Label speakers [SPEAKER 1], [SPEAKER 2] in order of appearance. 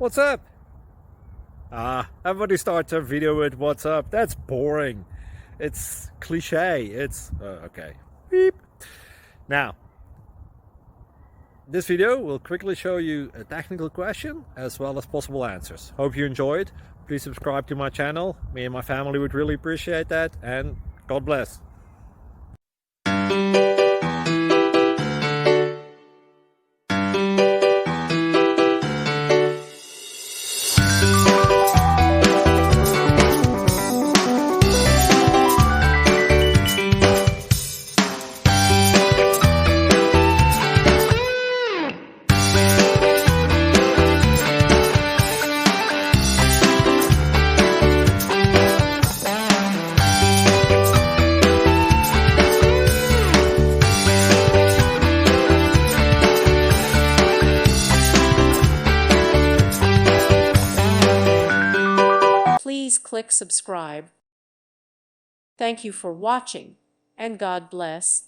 [SPEAKER 1] What's up? Everybody starts a video with what's up. That's boring. It's cliche. It's okay. Beep. Now, this video will quickly show you a technical question as well as possible answers. Hope you enjoyed. Please subscribe to my channel. Me and my family would really appreciate that, and God bless.
[SPEAKER 2] Please click subscribe. Thank you for watching, and God bless.